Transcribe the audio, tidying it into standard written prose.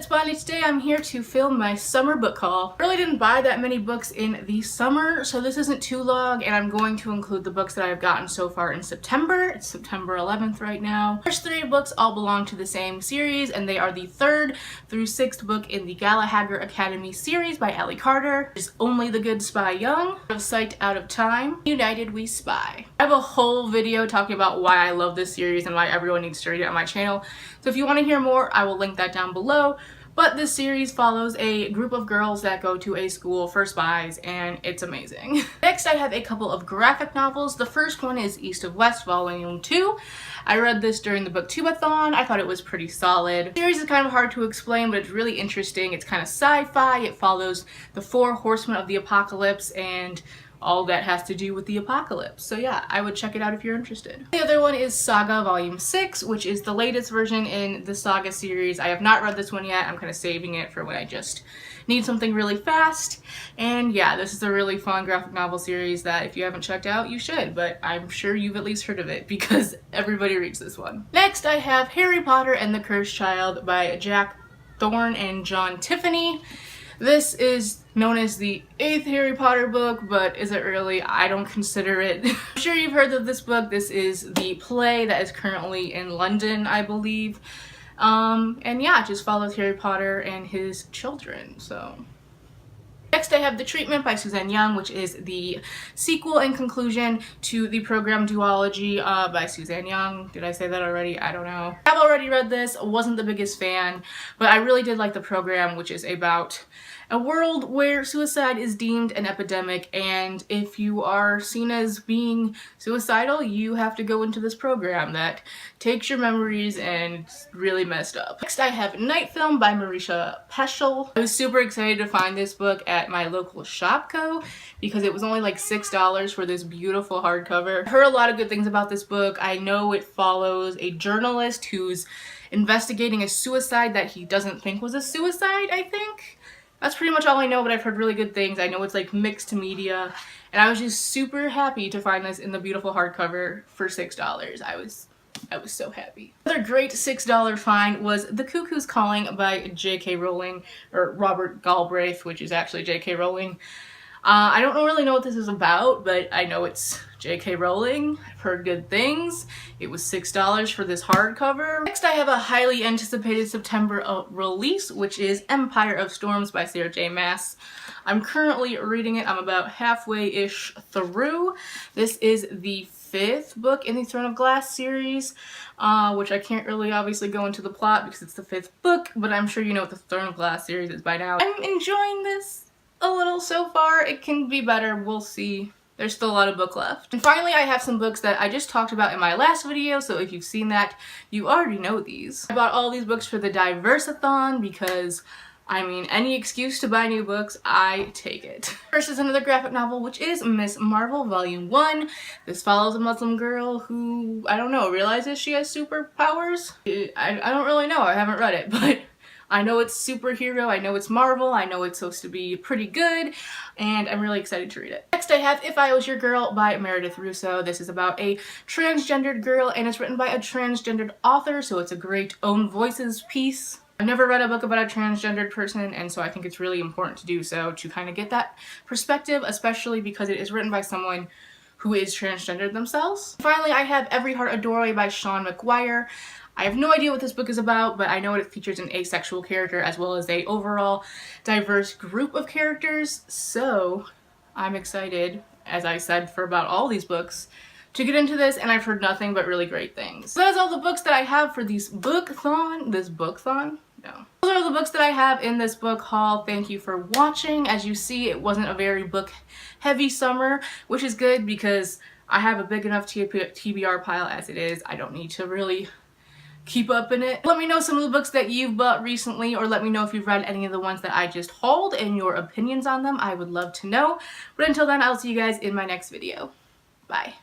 It's Bonnie. Today I'm here to film my summer book haul. I really didn't buy that many books in the summer, so this isn't too long, and I'm going to include the books that I've gotten so far in September. It's September 11th right now. The first three books all belong to the same series, and they are the 3rd through 6th book in the Galahagger Academy series by Ellie Carter. Is Only the Good Spy Young, Out of Sight, Out of Time, United We Spy. I have a whole video talking about why I love this series and why everyone needs to read it on my channel, so if you want to hear more, I will link that down below. But this series follows a group of girls that go to a school for spies, and it's amazing. Next, I have a couple of graphic novels. The first one is East of West, Volume 2. I read this during the Booktubeathon. I thought it was pretty solid. The series is kind of hard to explain, but it's really interesting. It's kind of sci-fi. It follows the 4 horsemen of the apocalypse and all that has to do with the apocalypse. So yeah, I would check it out if you're interested. The other one is Saga Volume 6, which is the latest version in the Saga series. I have not read this one yet. I'm kind of saving it for when I just need something really fast. And yeah, this is a really fun graphic novel series that if you haven't checked out, you should, but I'm sure you've at least heard of it because everybody reads this one. Next, I have Harry Potter and the Cursed Child by Jack Thorne and John Tiffany. This is known as the 8th Harry Potter book, but is it really? I don't consider it. I'm sure you've heard of this book. This is the play that is currently in London, I believe. And yeah, it just follows Harry Potter and his children, so. Next, I have The Treatment by Suzanne Young, which is the sequel and conclusion to the program Duology by Suzanne Young. Did I say that already? I don't know. I've already read this, wasn't the biggest fan, but I really did like the program, which is about a world where suicide is deemed an epidemic, and if you are seen as being suicidal, you have to go into this program that takes your memories and it's really messed up. Next, I have Night Film by Marisha Peschel. I was super excited to find this book at my local Shopko because it was only like $6 for this beautiful hardcover. I heard a lot of good things about this book. I know it follows a journalist who's investigating a suicide that he doesn't think was a suicide, I think. That's pretty much all I know, but I've heard really good things. I know it's like mixed media, and I was just super happy to find this in the beautiful hardcover for $6. I was so happy. Another great $6 find was The Cuckoos Calling by J.K. Rowling, or Robert Galbraith, which is actually J.K. Rowling. I don't really know what this is about, but I know it's J.K. Rowling. I've heard good things. It was $6 for this hardcover. Next, I have a highly anticipated September release, which is Empire of Storms by Sarah J. Maas. I'm currently reading it. I'm about halfway-ish through. This is the 5th book in the Throne of Glass series, which I can't really obviously go into the plot because it's the 5th book, but I'm sure you know what the Throne of Glass series is by now. I'm enjoying this a little so far. It can be better. We'll see. There's still a lot of book left. And finally, I have some books that I just talked about in my last video, so if you've seen that, you already know these. I bought all these books for the Diversathon because, I mean, any excuse to buy new books, I take it. First is another graphic novel, which is Miss Marvel Volume 1. This follows a Muslim girl who, I don't know, realizes she has superpowers? I don't really know. I haven't read it, but I know it's superhero, I know it's Marvel, I know it's supposed to be pretty good, and I'm really excited to read it. Next, I have If I Was Your Girl by Meredith Russo. This is about a transgendered girl, and it's written by a transgendered author, so it's a great own voices piece. I've never read a book about a transgendered person, and so I think it's really important to do so to kind of get that perspective, especially because it is written by someone who is transgendered themselves. Finally, I have Every Heart a Doorway by Sean McGuire. I have no idea what this book is about, but I know it features an asexual character as well as a overall diverse group of characters, so I'm excited, as I said for about all these books, to get into this, and I've heard nothing but really great things. So that is all the books that I have for these book-thon. This book-thon? No. Those are the books that I have in this book haul. Thank you for watching. As you see, it wasn't a very book-heavy summer, which is good because I have a big enough TBR pile as it is. I don't need to really keep up in it. Let me know some of the books that you've bought recently, or let me know if you've read any of the ones that I just hauled and your opinions on them. I would love to know. But until then, I'll see you guys in my next video. Bye.